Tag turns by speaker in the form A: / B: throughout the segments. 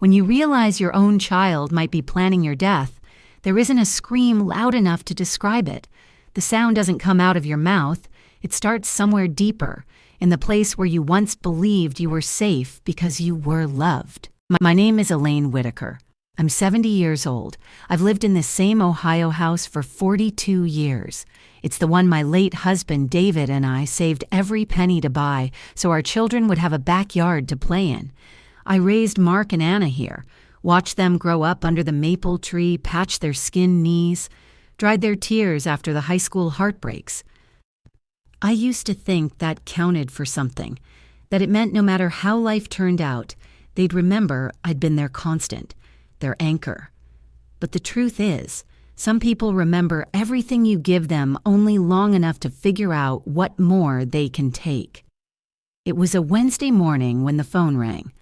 A: When you realize your own child might be planning your death, there isn't a scream loud enough to describe it. The sound doesn't come out of your mouth. It starts somewhere deeper, in the place where you once believed you were safe because you were loved. My name is Elaine Whitaker. I'm 70 years old. I've lived in this same Ohio house for 42 years. It's the one my late husband David and I saved every penny to buy so our children would have a backyard to play in. I raised Mark and Anna here, watched them grow up under the maple tree, patch their skinned knees, dried their tears after the high school heartbreaks. I used to think that counted for something, that it meant no matter how life turned out, they'd remember I'd been their constant, their anchor. But the truth is, some people remember everything you give them only long enough to figure out what more they can take. It was a Wednesday morning when the phone rang.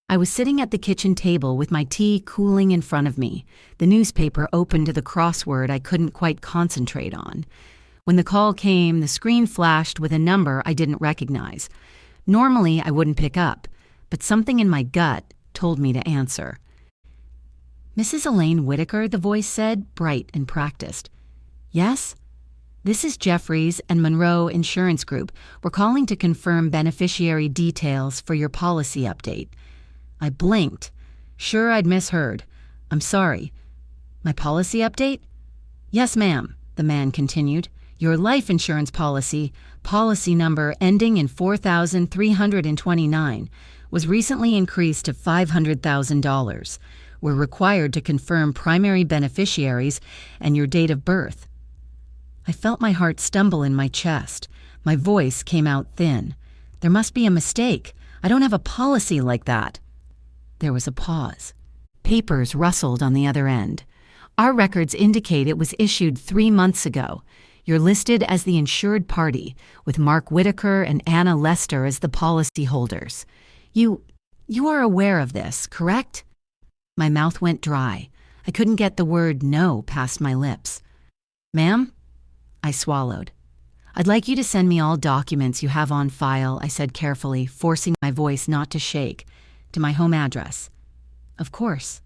A: I was sitting at the kitchen table with my tea cooling in front of me, the newspaper open to the crossword I couldn't quite concentrate on. When the call came, the screen flashed with a number I didn't recognize. Normally, I wouldn't pick up, but something in my gut told me to answer. "Mrs. Elaine Whitaker," the voice said, bright and practiced. "Yes? This is Jeffries and Monroe Insurance Group. We're calling to confirm beneficiary details for your policy update." I blinked. Sure, I'd misheard. "I'm sorry. My policy update?" "Yes, ma'am," the man continued. "Your life insurance policy number ending in 4329, was recently increased to $500,000. We're required to confirm primary beneficiaries and your date of birth." I felt my heart stumble in my chest. My voice came out thin. "There must be a mistake. I don't have a policy like that." There was a pause. Papers rustled on the other end. "Our records indicate it was issued 3 months ago. You're listed as the insured party, with Mark Whitaker and Anna Lester as the policyholders. You are aware of this, correct?" My mouth went dry. I couldn't get the word no past my lips. "Ma'am?" I swallowed. "I'd like you to send me all documents you have on file," I said carefully, forcing my voice not to shake, "to my home address." "Of course."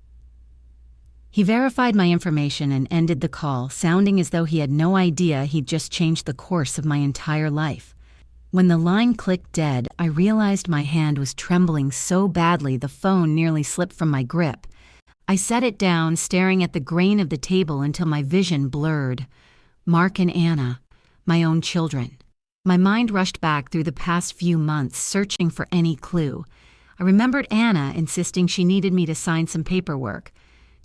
A: He verified my information and ended the call, sounding as though he had no idea he'd just changed the course of my entire life. When the line clicked dead, I realized my hand was trembling so badly the phone nearly slipped from my grip. I set it down, staring at the grain of the table until my vision blurred. Mark and Anna, my own children. My mind rushed back through the past few months, searching for any clue. I remembered Anna insisting she needed me to sign some paperwork.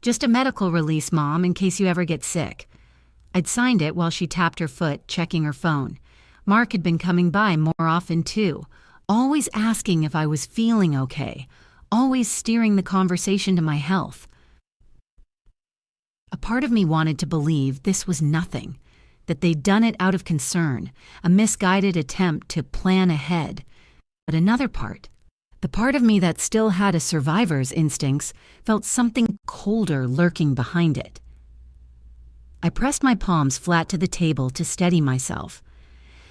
A: "Just a medical release, Mom, in case you ever get sick." I'd signed it while she tapped her foot, checking her phone. Mark had been coming by more often, too, always asking if I was feeling okay, always steering the conversation to my health. A part of me wanted to believe this was nothing, that they'd done it out of concern, a misguided attempt to plan ahead. But another part, the part of me that still had a survivor's instincts, felt something colder lurking behind it. I pressed my palms flat to the table to steady myself.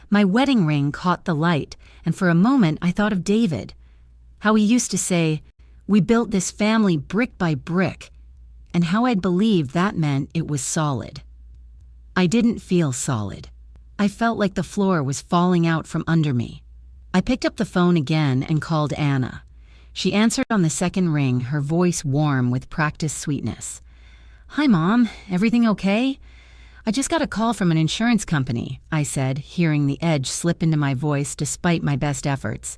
A: My wedding ring caught the light, and for a moment I thought of David. How he used to say, "We built this family brick by brick," and how I'd believed that meant it was solid. I didn't feel solid. I felt like the floor was falling out from under me. I picked up the phone again and called Anna. She answered on the second ring, her voice warm with practiced sweetness. "Hi, Mom. Everything okay?" "I just got a call from an insurance company," I said, hearing the edge slip into my voice despite my best efforts.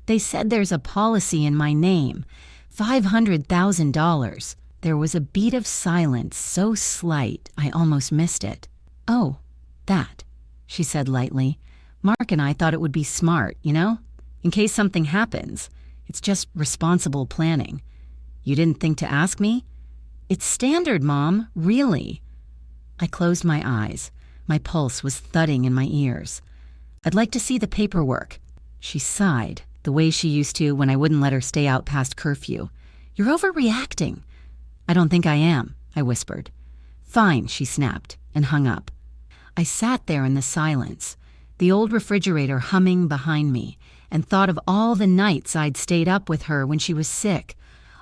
A: "They said there's a policy in my name. $500,000. There was a beat of silence so slight I almost missed it. "Oh, that," she said lightly. "Mark and I thought it would be smart, in case something happens. It's just responsible planning. You didn't think to ask me?" "It's standard, Mom, really." I closed my eyes. My pulse was thudding in my ears. "I'd like to see the paperwork." She sighed, the way she used to when I wouldn't let her stay out past curfew. "You're overreacting." "I don't think I am," I whispered. "Fine," she snapped, and hung up. I sat there in the silence, the old refrigerator humming behind me, and thought of all the nights I'd stayed up with her when she was sick,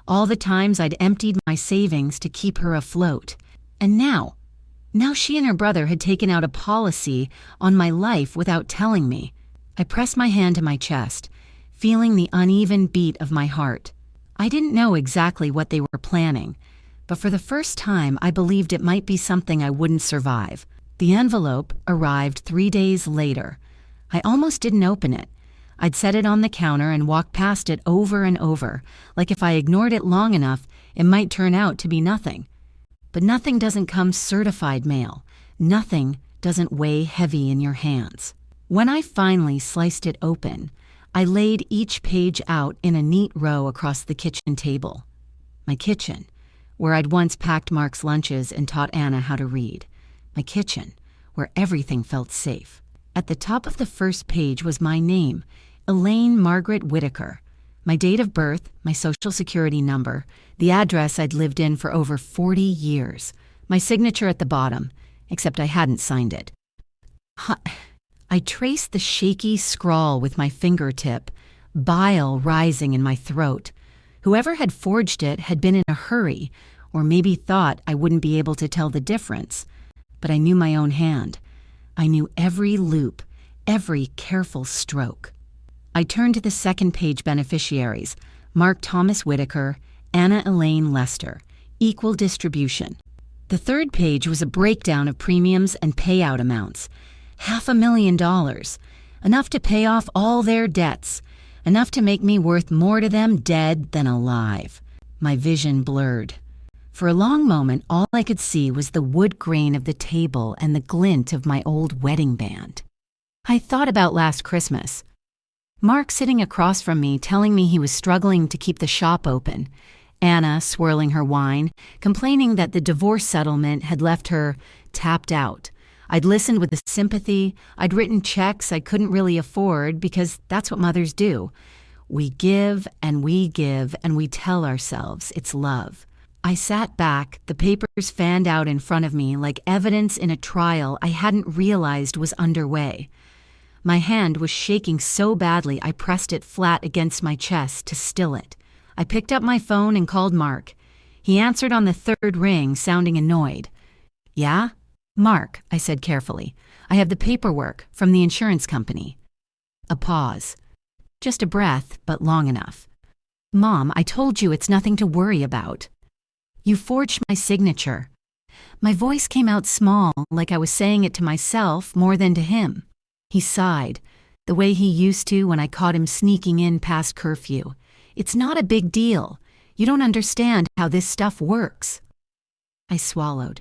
A: all the times I'd emptied my savings to keep her afloat. And now she and her brother had taken out a policy on my life without telling me. I pressed my hand to my chest, feeling the uneven beat of my heart. I didn't know exactly what they were planning, but for the first time I believed it might be something I wouldn't survive. The envelope arrived 3 days later. I almost didn't open it. I'd set it on the counter and walked past it over and over, like if I ignored it long enough, it might turn out to be nothing. But nothing doesn't come certified mail. Nothing doesn't weigh heavy in your hands. When I finally sliced it open, I laid each page out in a neat row across the kitchen table. My kitchen, where I'd once packed Mark's lunches and taught Anna how to read. My kitchen, where everything felt safe. At the top of the first page was my name, Elaine Margaret Whitaker, my date of birth, my social security number, the address I'd lived in for over 40 years, my signature at the bottom, except I hadn't signed it. I traced the shaky scrawl with my fingertip, bile rising in my throat. Whoever had forged it had been in a hurry, or maybe thought I wouldn't be able to tell the difference. But I knew my own hand. I knew every loop, every careful stroke. I turned to the second page beneficiaries, Mark Thomas Whitaker, Anna Elaine Lester, equal distribution. The third page was a breakdown of premiums and payout amounts. $500,000, enough to pay off all their debts, enough to make me worth more to them dead than alive. My vision blurred. For a long moment, all I could see was the wood grain of the table and the glint of my old wedding band. I thought about last Christmas. Mark sitting across from me telling me he was struggling to keep the shop open. Anna swirling her wine, complaining that the divorce settlement had left her tapped out. I'd listened with the sympathy. I'd written checks I couldn't really afford because that's what mothers do. We give and we tell ourselves it's love. I sat back, the papers fanned out in front of me like evidence in a trial I hadn't realized was underway. My hand was shaking so badly I pressed it flat against my chest to still it. I picked up my phone and called Mark. He answered on the third ring, sounding annoyed. "Yeah?" "Mark," I said carefully. "I have the paperwork from the insurance company." A pause. Just a breath, but long enough. "Mom, I told you it's nothing to worry about." "You forged my signature." My voice came out small, like I was saying it to myself more than to him. He sighed, the way he used to when I caught him sneaking in past curfew. "It's not a big deal. You don't understand how this stuff works." I swallowed.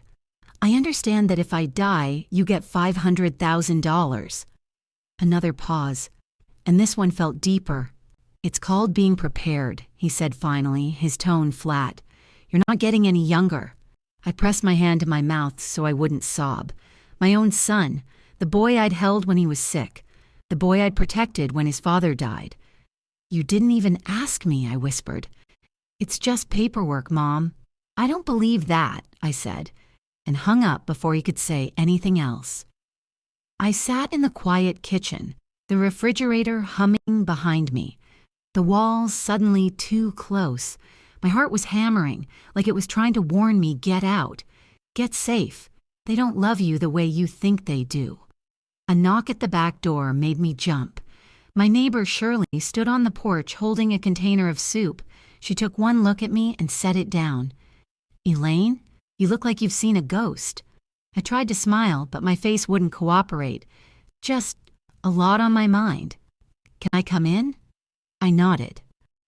A: "I understand that if I die, you get $500,000. Another pause, and this one felt deeper. "It's called being prepared," he said finally, his tone flat. "You're not getting any younger." I pressed my hand to my mouth so I wouldn't sob. My own son, the boy I'd held when he was sick, the boy I'd protected when his father died. "You didn't even ask me," I whispered. "It's just paperwork, Mom." "I don't believe that," I said, and hung up before he could say anything else. I sat in the quiet kitchen, the refrigerator humming behind me, the walls suddenly too close. My heart was hammering, like it was trying to warn me, get out, get safe. They don't love you the way you think they do. A knock at the back door made me jump. My neighbor Shirley stood on the porch holding a container of soup. She took one look at me and set it down. "Elaine, you look like you've seen a ghost." I tried to smile, but my face wouldn't cooperate. "Just a lot on my mind. Can I come in?" I nodded.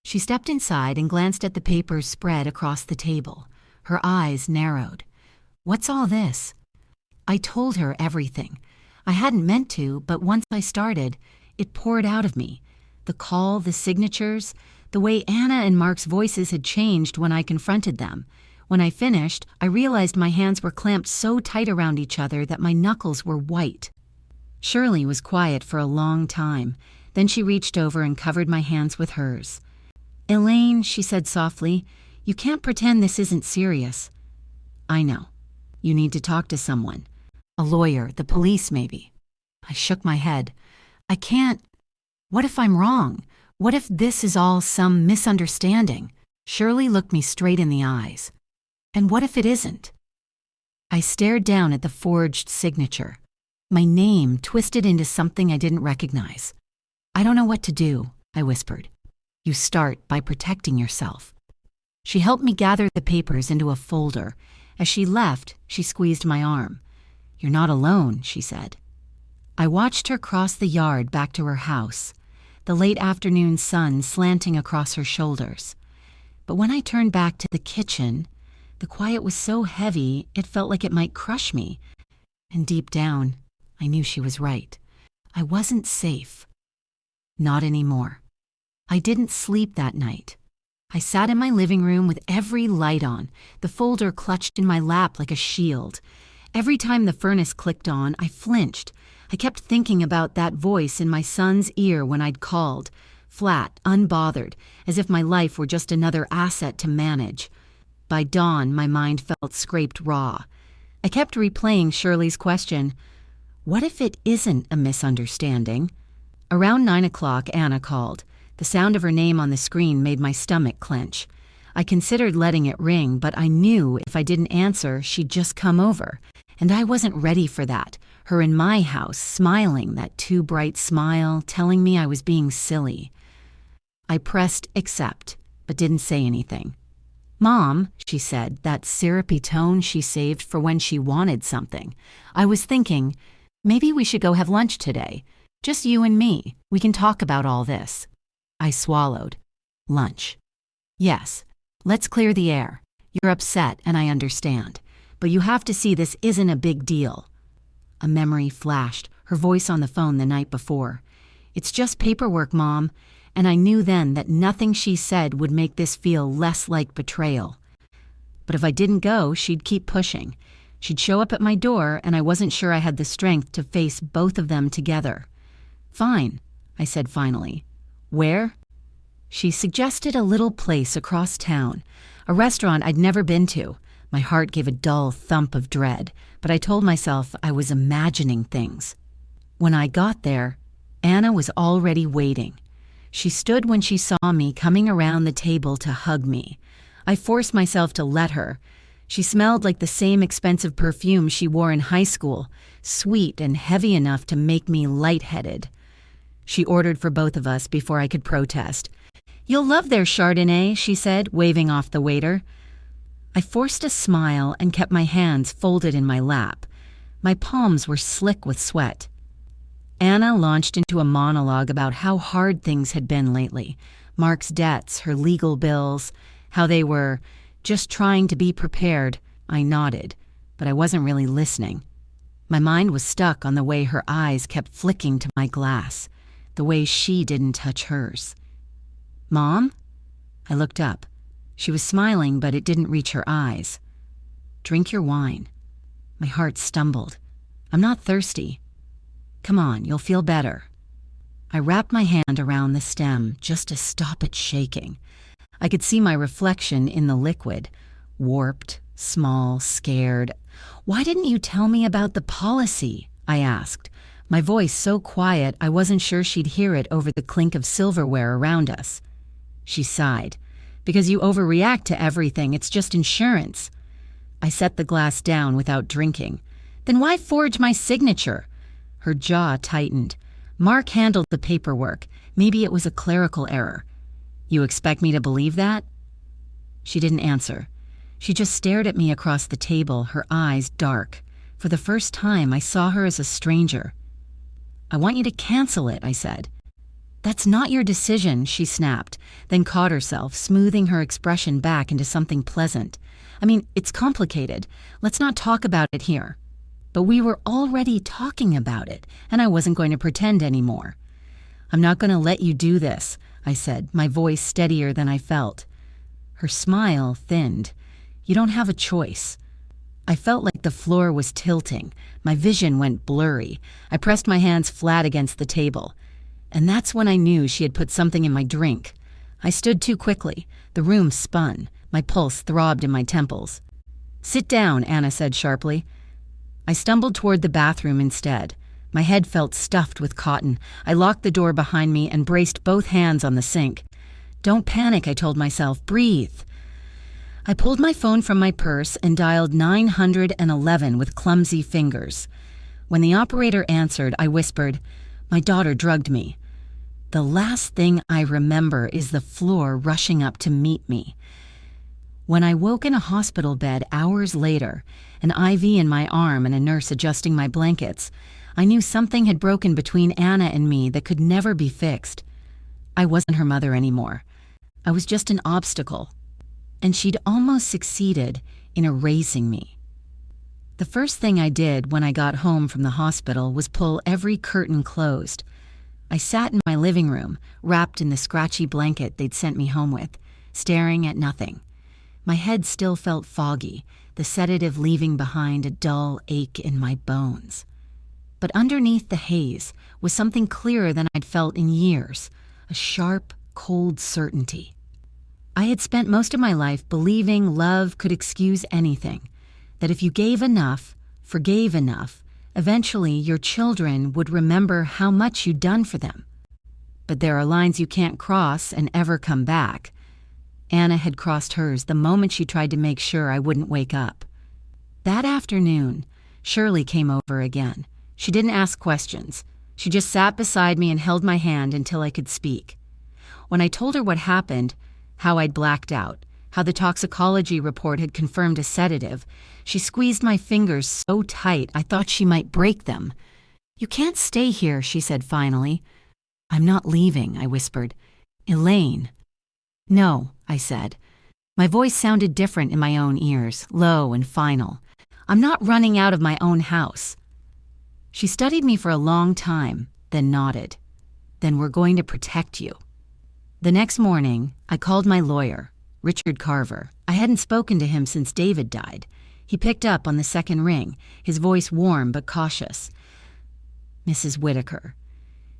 A: She stepped inside and glanced at the papers spread across the table. Her eyes narrowed. "What's all this?" I told her everything. I hadn't meant to, but once I started, it poured out of me. The call, the signatures, the way Anna and Mark's voices had changed when I confronted them. When I finished, I realized my hands were clamped so tight around each other that my knuckles were white. Shirley was quiet for a long time. Then she reached over and covered my hands with hers. "Elaine," she said softly, "you can't pretend this isn't serious." "I know. You need to talk to someone. A lawyer, the police maybe." I shook my head. "I can't. What if I'm wrong? What if this is all some misunderstanding?" Shirley looked me straight in the eyes. And what if it isn't? I stared down at the forged signature, my name twisted into something I didn't recognize. I don't know what to do, I whispered. You start by protecting yourself. She helped me gather the papers into a folder. As she left, she squeezed my arm. You're not alone, she said. I watched her cross the yard back to her house, the late afternoon sun slanting across her shoulders. But when I turned back to the kitchen, the quiet was so heavy it felt like it might crush me. And deep down, I knew she was right. I wasn't safe. Not anymore. I didn't sleep that night. I sat in my living room with every light on, the folder clutched in my lap like a shield. Every time the furnace clicked on, I flinched. I kept thinking about that voice in my son's ear when I'd called, flat, unbothered, as if my life were just another asset to manage. By dawn, my mind felt scraped raw. I kept replaying Shirley's question, what if it isn't a misunderstanding? Around 9 o'clock, Anna called. The sound of her name on the screen made my stomach clench. I considered letting it ring, but I knew if I didn't answer, she'd just come over. And I wasn't ready for that. Her in my house, smiling, that too bright smile, telling me I was being silly. I pressed accept, but didn't say anything. Mom, she said, that syrupy tone she saved for when she wanted something. I was thinking, maybe we should go have lunch today. Just you and me. We can talk about all this. I swallowed. Lunch. Yes, let's clear the air. You're upset, and I understand. But you have to see this isn't a big deal. A memory flashed, her voice on the phone the night before. It's just paperwork, Mom. And I knew then that nothing she said would make this feel less like betrayal. But if I didn't go, she'd keep pushing. She'd show up at my door, and I wasn't sure I had the strength to face both of them together. Fine, I said finally. Where? She suggested a little place across town, a restaurant I'd never been to. My heart gave a dull thump of dread, but I told myself I was imagining things. When I got there, Anna was already waiting. She stood when she saw me coming around the table to hug me. I forced myself to let her. She smelled like the same expensive perfume she wore in high school, sweet and heavy enough to make me lightheaded. She ordered for both of us before I could protest. You'll love their Chardonnay, she said, waving off the waiter. I forced a smile and kept my hands folded in my lap. My palms were slick with sweat. Anna launched into a monologue about how hard things had been lately. Mark's debts, her legal bills, how they were just trying to be prepared. I nodded, but I wasn't really listening. My mind was stuck on the way her eyes kept flicking to my glass, the way she didn't touch hers. Mom? I looked up. She was smiling, but it didn't reach her eyes. Drink your wine. My heart stumbled. I'm not thirsty. Come on, you'll feel better. I wrapped my hand around the stem just to stop it shaking. I could see my reflection in the liquid, warped, small, scared. Why didn't you tell me about the policy? I asked, my voice so quiet I wasn't sure she'd hear it over the clink of silverware around us. She sighed. Because you overreact to everything, it's just insurance. I set the glass down without drinking. Then why forge my signature? Her jaw tightened. Mark handled the paperwork. Maybe it was a clerical error. You expect me to believe that? She didn't answer. She just stared at me across the table, her eyes dark. For the first time, I saw her as a stranger. I want you to cancel it, I said. That's not your decision, she snapped, then caught herself, smoothing her expression back into something pleasant. I mean, it's complicated. Let's not talk about it here. But we were already talking about it, and I wasn't going to pretend anymore. I'm not going to let you do this, I said, my voice steadier than I felt. Her smile thinned. You don't have a choice. I felt like the floor was tilting. My vision went blurry. I pressed my hands flat against the table. And that's when I knew she had put something in my drink. I stood too quickly. The room spun. My pulse throbbed in my temples. Sit down, Anna said sharply. I stumbled toward the bathroom instead. My head felt stuffed with cotton. I locked the door behind me and braced both hands on the sink. Don't panic, I told myself. Breathe. I pulled my phone from my purse and dialed 911 with clumsy fingers. When the operator answered, I whispered, "My daughter drugged me." The last thing I remember is the floor rushing up to meet me. When I woke in a hospital bed hours later, an IV in my arm and a nurse adjusting my blankets, I knew something had broken between Anna and me that could never be fixed. I wasn't her mother anymore. I was just an obstacle. And she'd almost succeeded in erasing me. The first thing I did when I got home from the hospital was pull every curtain closed. I sat in my living room, wrapped in the scratchy blanket they'd sent me home with, staring at nothing. My head still felt foggy, the sedative leaving behind a dull ache in my bones. But underneath the haze was something clearer than I'd felt in years, a sharp, cold certainty. I had spent most of my life believing love could excuse anything, that if you gave enough, forgave enough, eventually your children would remember how much you'd done for them. But there are lines you can't cross and ever come back. Anna had crossed hers the moment she tried to make sure I wouldn't wake up. That afternoon, Shirley came over again. She didn't ask questions. She just sat beside me and held my hand until I could speak. When I told her what happened, how I'd blacked out, how the toxicology report had confirmed a sedative, she squeezed my fingers so tight I thought she might break them. "You can't stay here," she said finally. "I'm not leaving," I whispered. "Elaine." "No," I said. My voice sounded different in my own ears, low and final. "I'm not running out of my own house." She studied me for a long time, then nodded. "Then we're going to protect you." The next morning, I called my lawyer, Richard Carver. I hadn't spoken to him since David died. He picked up on the second ring, his voice warm but cautious. "Mrs. Whitaker,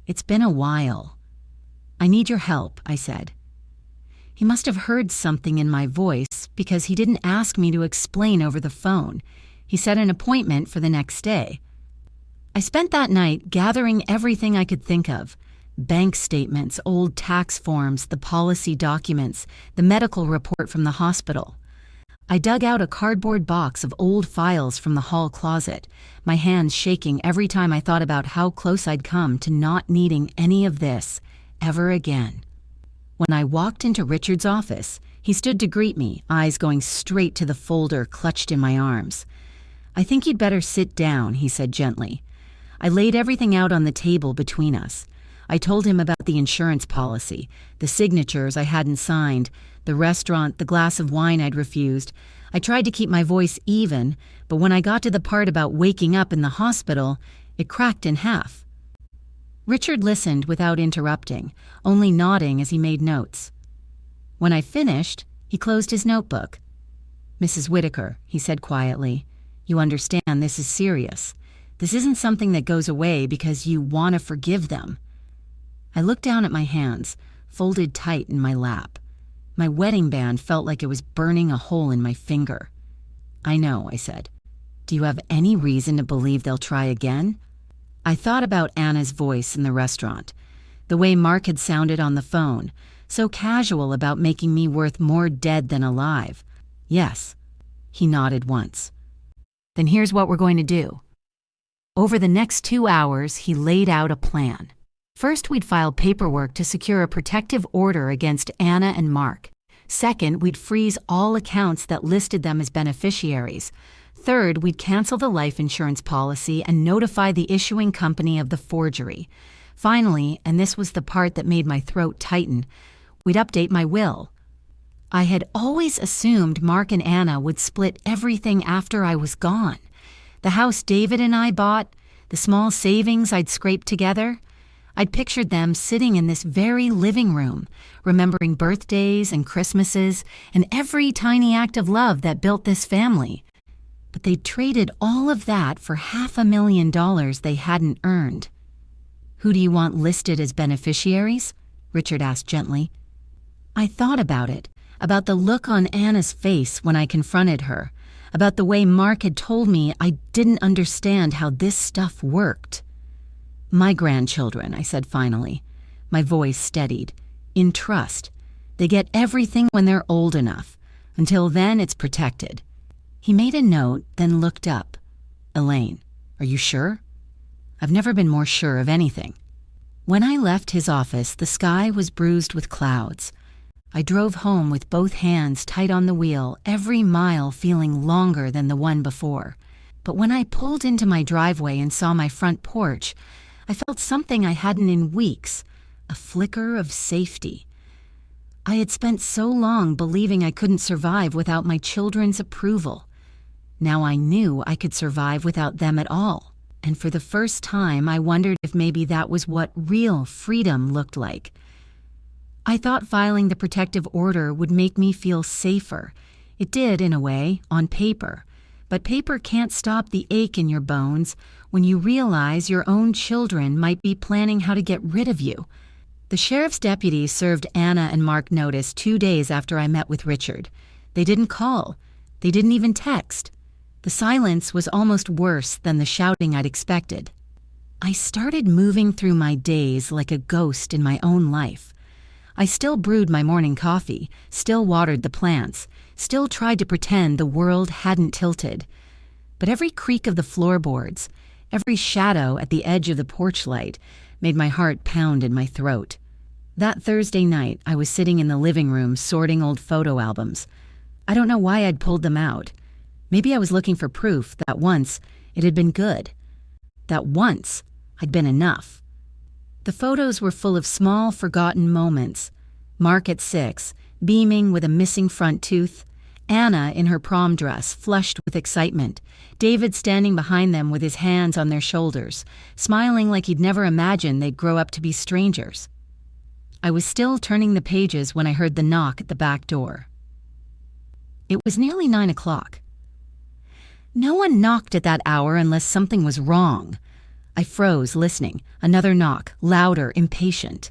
A: it's been a while. I need your help," I said. He must have heard something in my voice because he didn't ask me to explain over the phone. He set an appointment for the next day. I spent that night gathering everything I could think of. Bank statements, old tax forms, the policy documents, the medical report from the hospital. I dug out a cardboard box of old files from the hall closet, my hands shaking every time I thought about how close I'd come to not needing any of this ever again. When I walked into Richard's office, he stood to greet me, eyes going straight to the folder clutched in my arms. "I think you'd better sit down," he said gently. I laid everything out on the table between us. I told him about the insurance policy, the signatures I hadn't signed, the restaurant, the glass of wine I'd refused. I tried to keep my voice even, but when I got to the part about waking up in the hospital, it cracked in half. Richard listened without interrupting, only nodding as he made notes. When I finished, he closed his notebook. "Mrs. Whitaker," he said quietly, "you understand this is serious. This isn't something that goes away because you want to forgive them." I looked down at my hands, folded tight in my lap. My wedding band felt like it was burning a hole in my finger. "I know," I said. "Do you have any reason to believe they'll try again?" I thought about Anna's voice in the restaurant, the way Mark had sounded on the phone, so casual about making me worth more dead than alive. "Yes." He nodded once. "Then here's what we're going to do." Over the next 2 hours, he laid out a plan. First, we'd file paperwork to secure a protective order against Anna and Mark. Second, we'd freeze all accounts that listed them as beneficiaries. Third, we'd cancel the life insurance policy and notify the issuing company of the forgery. Finally, and this was the part that made my throat tighten, we'd update my will. I had always assumed Mark and Anna would split everything after I was gone. The house David and I bought, the small savings I'd scraped together. I'd pictured them sitting in this very living room, remembering birthdays and Christmases and every tiny act of love that built this family. But they'd traded all of that for $500,000 they hadn't earned. "Who do you want listed as beneficiaries?" Richard asked gently. I thought about it, about the look on Anna's face when I confronted her, about the way Mark had told me I didn't understand how this stuff worked. "My grandchildren," I said finally. My voice steadied. "In trust. They get everything when they're old enough. Until then, it's protected. He made a note, then looked up. Elaine, are you sure? I've never been more sure of anything. When I left his office, the sky was bruised with clouds. I drove home with both hands tight on the wheel, every mile feeling longer than the one before. But when I pulled into my driveway and saw my front porch, I felt something I hadn't in weeks, a flicker of safety. I had spent so long believing I couldn't survive without my children's approval. Now I knew I could survive without them at all. And for the first time, I wondered if maybe that was what real freedom looked like. I thought filing the protective order would make me feel safer. It did, in a way, on paper. But paper can't stop the ache in your bones when you realize your own children might be planning how to get rid of you. The sheriff's deputy served Anna and Mark notice 2 days after I met with Richard. They didn't call. They didn't even text. The silence was almost worse than the shouting I'd expected. I started moving through my days like a ghost in my own life. I still brewed my morning coffee, still watered the plants, still tried to pretend the world hadn't tilted. But every creak of the floorboards, every shadow at the edge of the porch light, made my heart pound in my throat. That Thursday night, I was sitting in the living room sorting old photo albums. I don't know why I'd pulled them out. Maybe I was looking for proof that once it had been good. That once I'd been enough. The photos were full of small, forgotten moments. Mark at 6, beaming with a missing front tooth. Anna in her prom dress, flushed with excitement. David standing behind them with his hands on their shoulders, smiling like he'd never imagined they'd grow up to be strangers. I was still turning the pages when I heard the knock at the back door. It was nearly 9 o'clock. No one knocked at that hour unless something was wrong. I froze, listening. Another knock, louder, impatient.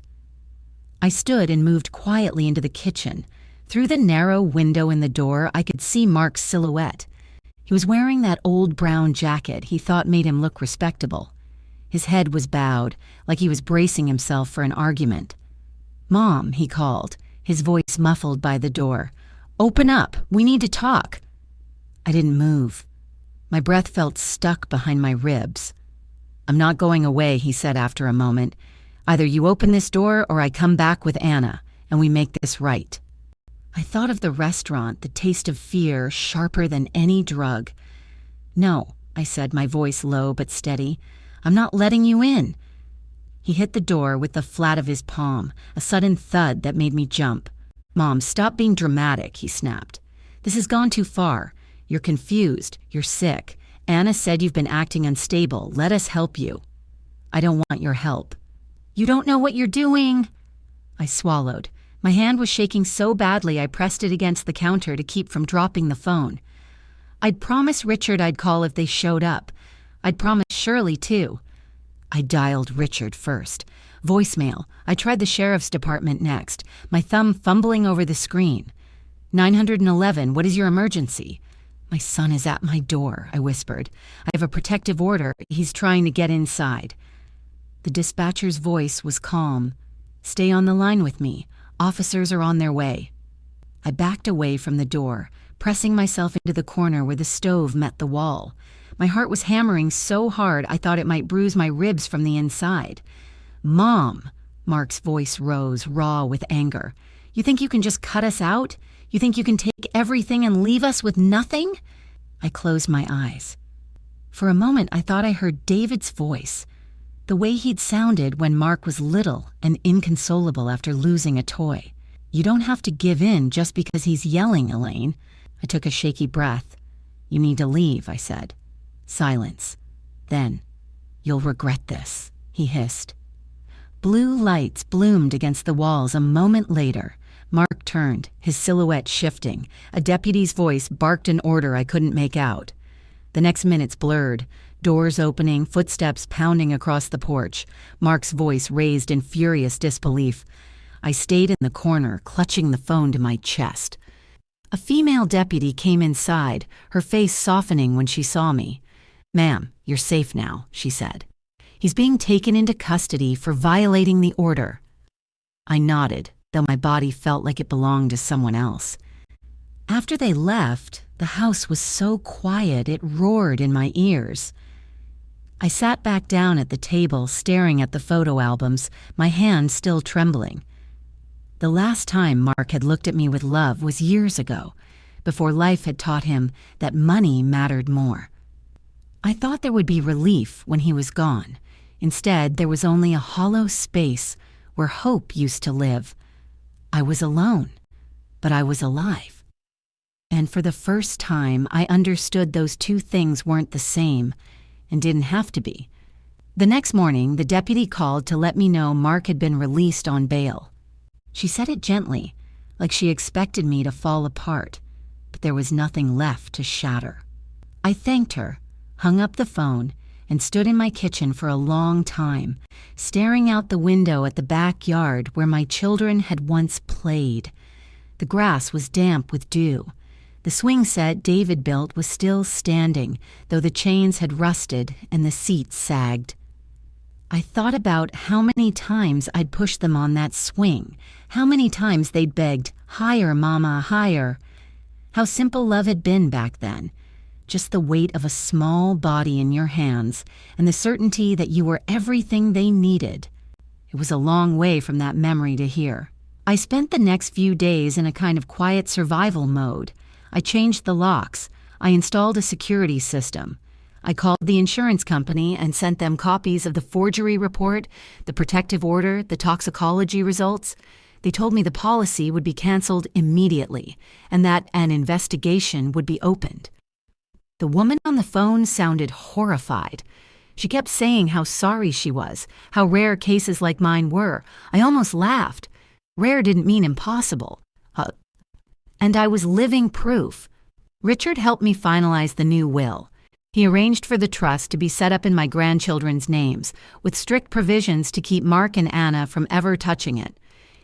A: I stood and moved quietly into the kitchen. Through the narrow window in the door, I could see Mark's silhouette. He was wearing that old brown jacket he thought made him look respectable. His head was bowed, like he was bracing himself for an argument. "Mom," he called, his voice muffled by the door. "Open up. We need to talk." I didn't move. My breath felt stuck behind my ribs. "I'm not going away," he said after a moment. "Either you open this door or I come back with Anna, and we make this right." I thought of the restaurant, the taste of fear sharper than any drug. "No," I said, my voice low but steady. "I'm not letting you in." He hit the door with the flat of his palm, a sudden thud that made me jump. "Mom, stop being dramatic," he snapped. "This has gone too far. You're confused. You're sick. Anna said you've been acting unstable. Let us help you." "I don't want your help." "You don't know what you're doing." I swallowed. My hand was shaking so badly I pressed it against the counter to keep from dropping the phone. I'd promised Richard I'd call if they showed up. I'd promised Shirley, too. I dialed Richard first. Voicemail. I tried the sheriff's department next, my thumb fumbling over the screen. 911, what is your emergency? "My son is at my door," I whispered. "I have a protective order. He's trying to get inside." The dispatcher's voice was calm. "Stay on the line with me. Officers are on their way." I backed away from the door, pressing myself into the corner where the stove met the wall. My heart was hammering so hard I thought it might bruise my ribs from the inside. "Mom," Mark's voice rose, raw with anger. "You think you can just cut us out? You think you can take everything and leave us with nothing?" I closed my eyes. For a moment, I thought I heard David's voice, the way he'd sounded when Mark was little and inconsolable after losing a toy. "You don't have to give in just because he's yelling, Elaine." I took a shaky breath. "You need to leave," I said. Silence. Then, "You'll regret this," he hissed. Blue lights bloomed against the walls a moment later. Mark turned, his silhouette shifting. A deputy's voice barked an order I couldn't make out. The next minutes blurred, doors opening, footsteps pounding across the porch. Mark's voice raised in furious disbelief. I stayed in the corner, clutching the phone to my chest. A female deputy came inside, her face softening when she saw me. "Ma'am, you're safe now," she said. "He's being taken into custody for violating the order." I nodded, though my body felt like it belonged to someone else. After they left, the house was so quiet it roared in my ears. I sat back down at the table, staring at the photo albums, my hand still trembling. The last time Mark had looked at me with love was years ago, before life had taught him that money mattered more. I thought there would be relief when he was gone. Instead, there was only a hollow space where hope used to live. I was alone, but I was alive. And for the first time, I understood those two things weren't the same and didn't have to be. The next morning, the deputy called to let me know Mark had been released on bail. She said it gently, like she expected me to fall apart, but there was nothing left to shatter. I thanked her, hung up the phone, and stood in my kitchen for a long time, staring out the window at the backyard where my children had once played. The grass was damp with dew. The swing set David built was still standing, though the chains had rusted and the seats sagged. I thought about how many times I'd pushed them on that swing, how many times they'd begged, "Higher, Mama, higher." How simple love had been back then. Just the weight of a small body in your hands and the certainty that you were everything they needed. It was a long way from that memory to here. I spent the next few days in a kind of quiet survival mode. I changed the locks. I installed a security system. I called the insurance company and sent them copies of the forgery report, the protective order, the toxicology results. They told me the policy would be canceled immediately and that an investigation would be opened. The woman on the phone sounded horrified. She kept saying how sorry she was, how rare cases like mine were. I almost laughed. Rare didn't mean impossible. And I was living proof. Richard helped me finalize the new will. He arranged for the trust to be set up in my grandchildren's names, with strict provisions to keep Mark and Anna from ever touching it.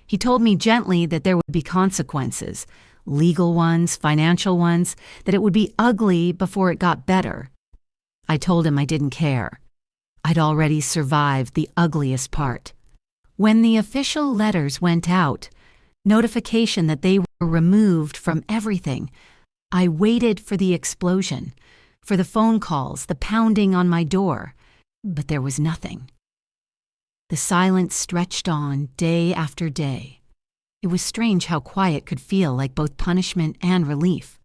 A: He told me gently that there would be consequences, legal ones, financial ones, that it would be ugly before it got better. I told him I didn't care. I'd already survived the ugliest part. When the official letters went out, notification that they were removed from everything, I waited for the explosion, for the phone calls, the pounding on my door, but there was nothing. The silence stretched on day after day. It was strange how quiet could feel like both punishment and relief.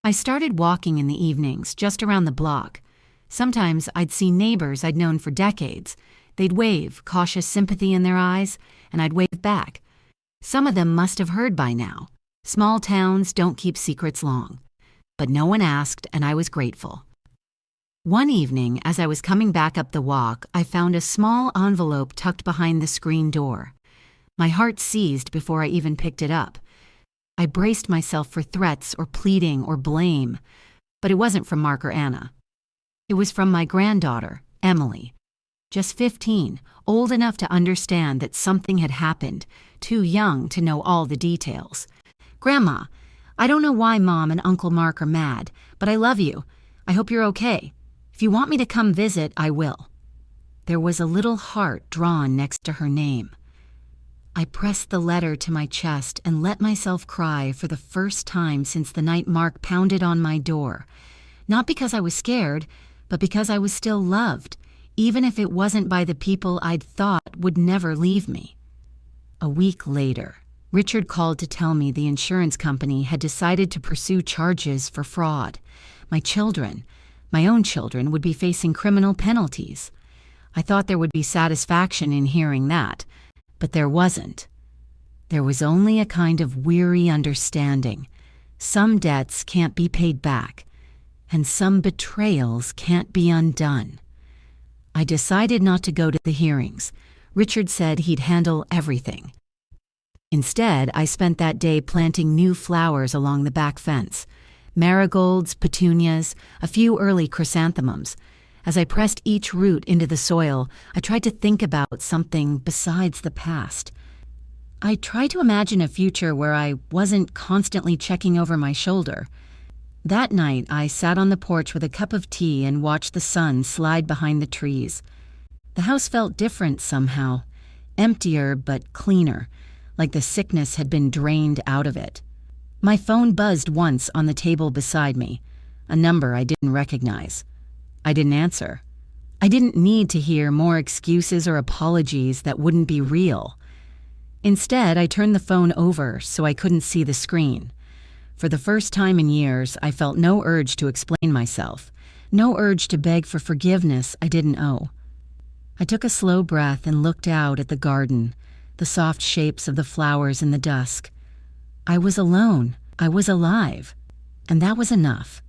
A: I started walking in the evenings, just around the block. Sometimes I'd see neighbors I'd known for decades. They'd wave, cautious sympathy in their eyes, and I'd wave back. Some of them must have heard by now. Small towns don't keep secrets long. But no one asked, and I was grateful. One evening, as I was coming back up the walk, I found a small envelope tucked behind the screen door. My heart seized before I even picked it up. I braced myself for threats or pleading or blame, but it wasn't from Mark or Anna. It was from my granddaughter, Emily. Just 15, old enough to understand that something had happened, too young to know all the details. "Grandma, I don't know why Mom and Uncle Mark are mad, but I love you. I hope you're okay. If you want me to come visit, I will." There was a little heart drawn next to her name. I pressed the letter to my chest and let myself cry for the first time since the night Mark pounded on my door. Not because I was scared, but because I was still loved, even if it wasn't by the people I'd thought would never leave me. A week later, Richard called to tell me the insurance company had decided to pursue charges for fraud. My children, my own children, would be facing criminal penalties. I thought there would be satisfaction in hearing that, but there wasn't. There was only a kind of weary understanding. Some debts can't be paid back, and some betrayals can't be undone. I decided not to go to the hearings. Richard said he'd handle everything. Instead, I spent that day planting new flowers along the back fence. Marigolds, petunias, a few early chrysanthemums. As I pressed each root into the soil, I tried to think about something besides the past. I tried to imagine a future where I wasn't constantly checking over my shoulder. That night, I sat on the porch with a cup of tea and watched the sun slide behind the trees. The house felt different somehow, emptier but cleaner, like the sickness had been drained out of it. My phone buzzed once on the table beside me, a number I didn't recognize. I didn't answer. I didn't need to hear more excuses or apologies that wouldn't be real. Instead, I turned the phone over so I couldn't see the screen. For the first time in years, I felt no urge to explain myself, no urge to beg for forgiveness I didn't owe. I took a slow breath and looked out at the garden, the soft shapes of the flowers in the dusk. I was alone. I was alive. And that was enough.